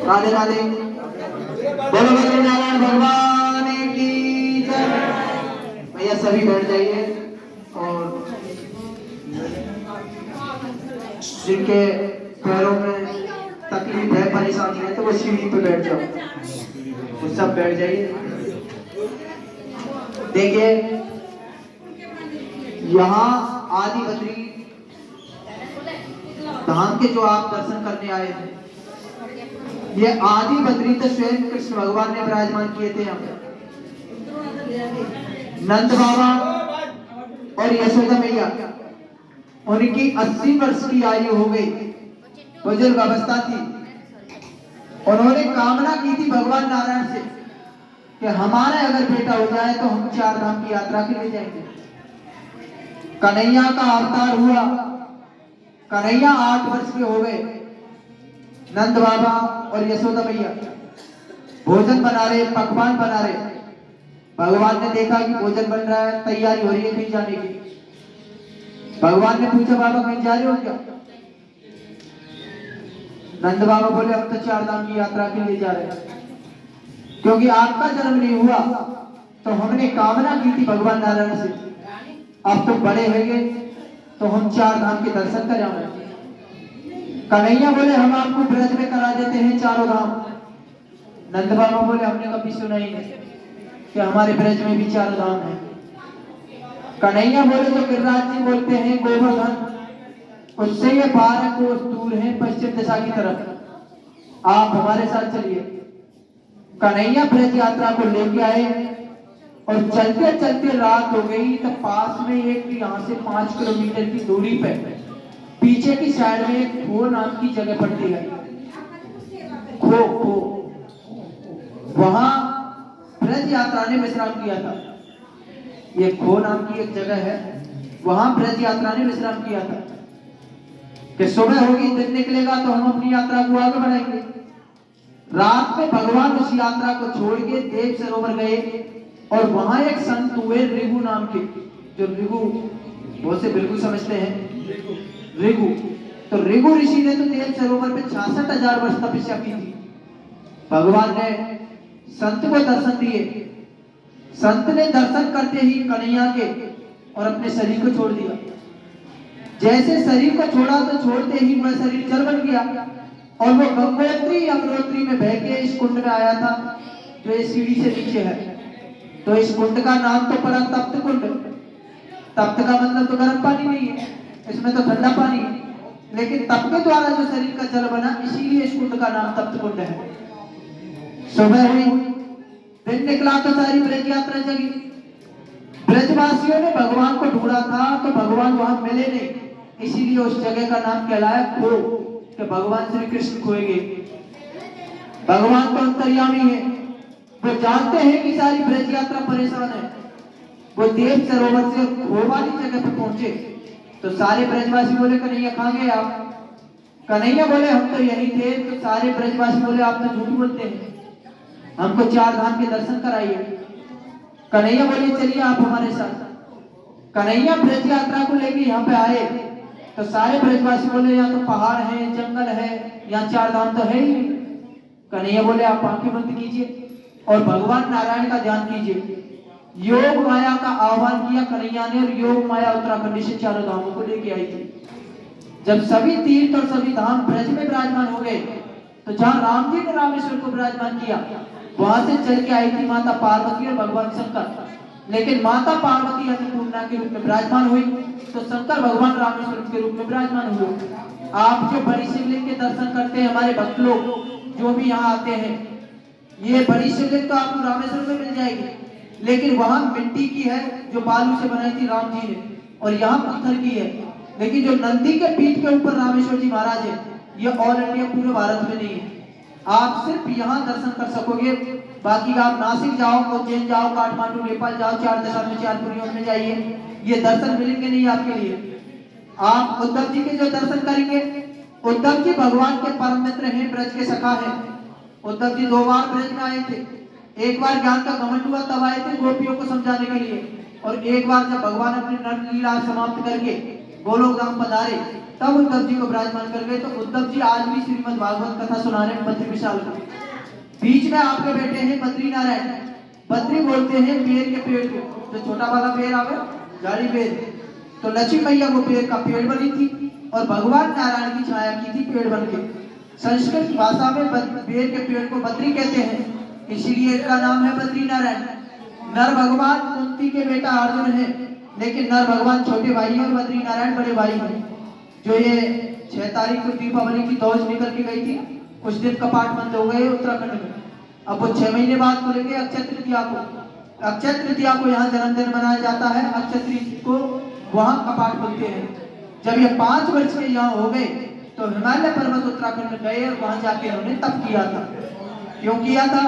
राधे राधे। बोलो बोलो नारायण भगवान की जय। भैया सभी बैठ जाइए और जिनके पैरों में तकलीफ है, परेशानी है, तो वो सीढ़ी पे बैठ जाओ, वो सब बैठ जाइए। देखिए यहाँ आदि बद्री धाम के जो आप दर्शन करने आए हैं, ये आदि बद्री तो स्वयं कृष्ण भगवान ने विराजमान किए थे यहाँ पे। नंद बाबा और यशोदा मैया, उनकी 80 वर्ष की आयु हो गई, बुजुर्ग अवस्था थी। उन्होंने कामना की थी भगवान नारायण से कि हमारे अगर बेटा हो जाए तो हम 4 धाम की यात्रा के लिए जाएंगे। कन्हैया का अवतार हुआ, कन्हैया 8 वर्ष के हो गए। नंद बाबा और यशोदा मैया भोजन बना रहे, पकवान बना रहे। भगवान ने देखा कि भोजन बन रहा है, तैयारी हो रही है कहीं जाने की। भगवान ने पूछा, बाबा कहीं जा रहे हो क्या? नंद बाबा बोले, हम तो 4 धाम की यात्रा के लिए जा रहे हैं, क्योंकि आपका जन्म नहीं हुआ तो हमने कामना की थी भगवान नारायण से, अब तो बड़े हो गए तो हम 4 धाम के दर्शन कराएंगे। कन्हैया बोले, हम आपको ब्रज में करा देते हैं 4 धाम। नंद बाबा बोले, हमने कभी सुना ही नहीं कि हमारे ब्रज में भी 4 धाम है। कन्हैया बोले, तो गिरिराज जी बोलते हैं गोवर्धन, उससे ये 12 कोस दूर है पश्चिम दिशा की तरफ, आप हमारे साथ चलिए। कन्हैया ब्रज यात्रा को लेके आए और चलते चलते रात हो गई तो पास में एक यहाँ से 5 किलोमीटर की दूरी पे पीछे की साइड में एक खो नाम की जगह पड़ती है, खो वहां ब्रज यात्रा ने विश्राम किया था। ये खो नाम की एक जगह है, वहां ब्रज यात्रा ने विश्राम किया था कि सुबह होगी, दिन निकलेगा तो हम अपनी यात्रा को आगे बढ़ाएंगे। रात में भगवान उस यात्रा को छोड़ के देव सरोवर गए और वहां एक संत हुए ऋगु नाम के, जो ऋगु बहुत से बिल्कुल समझते हैं ऋगु। तो ऋगु ऋषि ने तो देव सरोवर पे 66,000 वर्ष तपस्या की थी। भगवान ने संत को दर्शन दिए। संत ने दर्शन करते ही कन्हैया के और अपने शरीर को छोड़ दिया। जैसे शरीर को छोड़ा तो छोड़ते ही वह शरीर जल बन गया और वो गंगोत्री यमुनोत्री में बह के इस कुंड में आया था जो इस सीढ़ी से नीचे है। तो इस कुंड का नाम तो पड़ा तप्त कुंड। तप्त का मतलब तो गर्म पानी नहीं है, इसमें तो ठंडा पानी है, लेकिन तप के द्वारा जो शरीर का जल बना, इसीलिए इस कुंड का नाम तप्त कुंड है। सुबह हुई, दिन निकला तो सारी ब्रज यात्रा जगी। ब्रजवासियों ने भगवान को ढूंढा था तो भगवान वहां मिले नहीं, इसीलिए उस जगह का नाम कहलाया खो, कि भगवान श्री कृष्ण खोए गए। भगवान तो अंतर्यामी है, वो जानते हैं कि सारी ब्रज यात्रा परेशान है। वो देव सरोवर से खो वाली जगह पर पहुंचे तो सारे ब्रजवासी बोले, कन्हैया कहाँ गए आप? कन्हैया बोले, हम तो यही थे। तो सारे ब्रजवासी बोले, आप तो झूठ बोलते हैं, हमको 4 धाम के दर्शन कराइए। कन्हैया बोले, चलिए आप हमारे साथ। कन्हैया ब्रज यात्रा को लेके यहाँ पे आए तो सारे ब्रजवासी बोले, यहाँ तो पहाड़ है, जंगल है, यहाँ 4 धाम तो है ही। कन्हैया बोले, आप आंखें बंद कीजिए और भगवान नारायण का ध्यान कीजिए। योग माया का आह्वान किया कन्हैया ने और योग माया उत्तराखंड से 4 धामों को लेके आई थी। जब सभी तीर्थ और सभी धाम ब्रज में विराजमान हो गए तो जहाँ राम जी ने रामेश्वर को विराजमान किया, वहां से चल के आई थी माता पार्वती और भगवान शंकर। लेकिन माता पार्वती अन्नपूर्णा के रूप में विराजमान हुई तो शंकर भगवान रामेश्वर के रूप में विराजमान हुए। आप जो बड़ी शिवलिंग के दर्शन करते हैं, हमारे भक्त लोग जो भी यहाँ आते हैं, ये बड़ी शिवलिंग तो आपको रामेश्वर में मिल जाएगी, लेकिन वहां मिट्टी की है जो बालू से बनाई थी राम जी ने, और यहाँ पत्थर की है। लेकिन जो नंदी के पीठ के ऊपर रामेश्वर जी महाराज है, ये ऑल इंडिया पूरे भारत में नहीं है। आप सिर्फ यहाँ दर्शन कर सकोगे, बाकी आप नासिक जाओ, उज्जैन जाओ, काठमांडू, नेपाल जाओ, 4 दिशा में 4 पुरियों में जाइए, ये दर्शन मिलेंगे नहीं आपके लिए। आप उद्धव जी के जो दर्शन करेंगे, उद्धव जी भगवान के परम मित्र हैं, ब्रज के सखा हैं। उद्धव जी 2 बार ब्रज में आए थे। एक बार ज्ञान का घमंड हुआ तब आए थे गोपियों को समझाने के लिए, और एक बार जब भगवान अपनी नर लीला समाप्त करके गोलोक धाम पधारे तब उद्धव जी को विराजमान कर गए। तो उद्धव जी आज भी श्रीमद् भागवत कथा सुना रहे हैं बद्री विशाल को। बीच में आपके बैठे हैं बद्री नारायण। बद्री बोलते हैं पेड़ के पेड़ को, जो छोटा वाला पेड़ आवे झाड़ी पेड़। तो लक्ष्मी मैया को पेड़ का पेड़ बनी थी और भगवान नारायण की छाया की थी पेड़ बन के। संस्कृत भाषा में पेड़ के पेड़ को बद्री कहते हैं, इसीलिए इसका नाम है बद्री नारायण। नर भगवान कुंती के बेटा अर्जुन है, लेकिन नर भगवान छोटे भाई है और बद्री नारायण बड़े भाई हैं। जो ये 6 तारीख को दीपावली की दौज निकल के गई थी, कुछ दिन कपाट बंद हो गए उत्तराखंड में। अब वो 6 महीने बाद खुलेंगे अक्षय तृतीया को। अक्षय तृतीया को यहाँ जन्मदिन मनाया जाता है, अक्षय तृतीया को वहाँ कपाट खुलते हैं। जब ये 5 वर्ष के यहाँ हो गए तो हिमालय पर्वत उत्तराखंड में गए और वहां जाके उन्होंने तप किया था। क्यों किया था?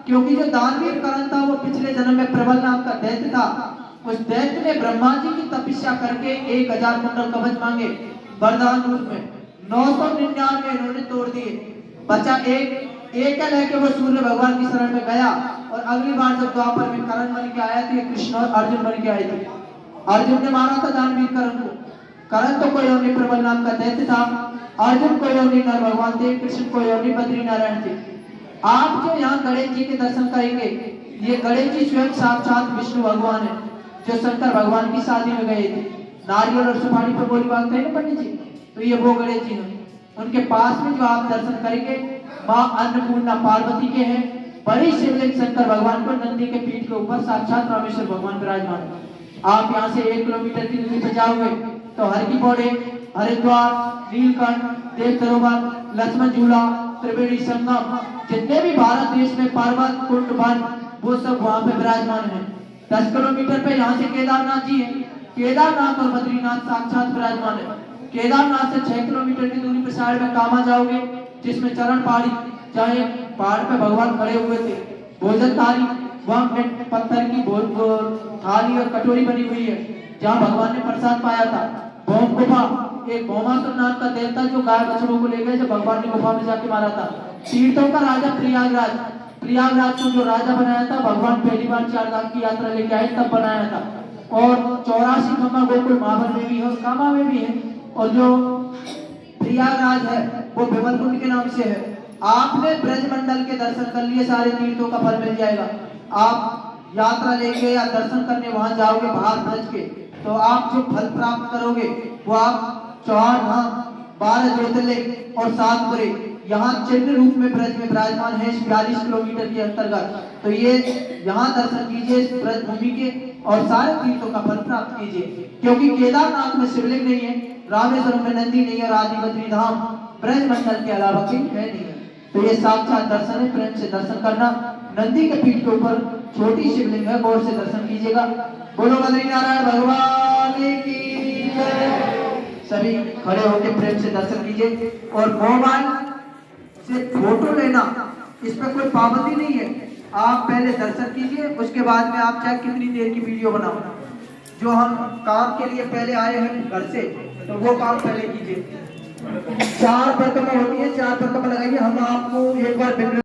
क्योंकि जो दानवीर करण था वो पिछले जन्म में प्रबल नाम का दैत्य था। उस दैत्य ने ब्रह्मा जी की तपस्या करके 1000 कुंडल कवच मांगे वरदान रूप में। 999 इन्होंने तोड़ दिए, बचा एक लेके वो सूर्य भगवान की शरण में गया। और अगली बार जब द्वापर में करण बन के आया थे, कृष्ण और अर्जुन बन के आए थे। अर्जुन ने मारा था दानवीर करण को। करण तो कोई और नहीं प्रबल नाम का दैत्य था, अर्जुन कोई और नहीं नर भगवान थे, कृष्ण कोई और नहीं बद्री नारायण थे। आप जो यहाँ गणेश जी के दर्शन करेंगे, ये गणेश जी स्वयं साक्षात विष्णु भगवान है, जो शंकर भगवान की शादी में गए थे। नारियल और सुपारी पर गोली मारते हैं ना पंडित जी, तो ये वो गणेश जी हैं। उनके पास में जो आप दर्शन करेंगे माँ अन्नपूर्णा पार्वती के हैं। बड़ी शिवलिंग शंकर भगवान को नंदी के पीठ के ऊपर साक्षात रामेश्वर भगवान विराजमान है। आप यहाँ से 1 किलोमीटर की दूरी पर जाओगे तो हर की पौड़ी, हरिद्वार, नीलकंठ, देव सरोवर, लक्ष्मण झूला, त्रिवेणी संगम, जितने भी भारत देश में पर्वत कुंड वन, वो सब वहाँ पे विराजमान है। 10 किलोमीटर पे यहाँ से केदारनाथ जी है। केदारनाथ और बद्रीनाथ साक्षात विराजमान है। केदारनाथ से 6 किलोमीटर की दूरी पर साइड में कामा जाओगे, जिसमें चरण पहाड़ी, चाहे पहाड़ पे भगवान खड़े हुए थे। भोजन थाली, वहाँ पत्थर की थाली और कटोरी बनी हुई है, जहाँ भगवान ने प्रसाद पाया था। भौम गुफा, एक भौमासुर नाम का देवता जो गाय बछड़ों को ले गए, जब भगवान ने गुफा में जाके मारा था। तीर्थों का राजा प्रयागराज, प्रयागराज को जो राजा बनाया था, भगवान पहली बार 4 धाम की यात्रा लेके आए तब बनाया था। और 84 खम्मा गोकुल महावर में भी है और कामा में भी है। और जो प्रयागराज है वो विमलकुंड के नाम से है। आपने ब्रजमंडल के दर्शन कर लिए, सारे तीर्थों का फल मिल जाएगा। आप यात्रा लेके या दर्शन करने वहां जाओगे बाहर ब्रज के, तो आप जो फल प्राप्त करोगे वो आप 4 धाम, 12 ज्योतिर्लिंग और 7 पुरी यहाँ चिन्ह रूप में ब्रज में विराजमान है 42 किलोमीटर के अंतर्गत। तो ये यहाँ दर्शन कीजिए इस ब्रज भूमि के और सारे तीर्थों का फल प्राप्त कीजिए। क्योंकि केदारनाथ में शिवलिंग नहीं है, रामेश्वरम में नंदी नहीं है, आदि बद्री धाम ब्रज मंडल के अलावा कहीं है नहीं है। तो ये साक्षात दर्शन है, प्रेम से दर्शन करना। नंदी के पीठ के ऊपर छोटी शिवलिंग है, गौर से दर्शन कीजिएगा। बोलो बद्री नारायण भगवान की जय। सभी खड़े होकर प्रेम से दर्शन कीजिए। और मोबाइल से फोटो लेना, इस पर कोई पाबंदी नहीं है। आप पहले दर्शन कीजिए, उसके बाद में आप चाहे कितनी देर की वीडियो बनाओ। जो हम काम के लिए पहले आए हैं घर से, तो वो काम पहले कीजिए। 4 परिक्रमा होती है, 4 परिक्रमा लगाइए। हम आपको एक बार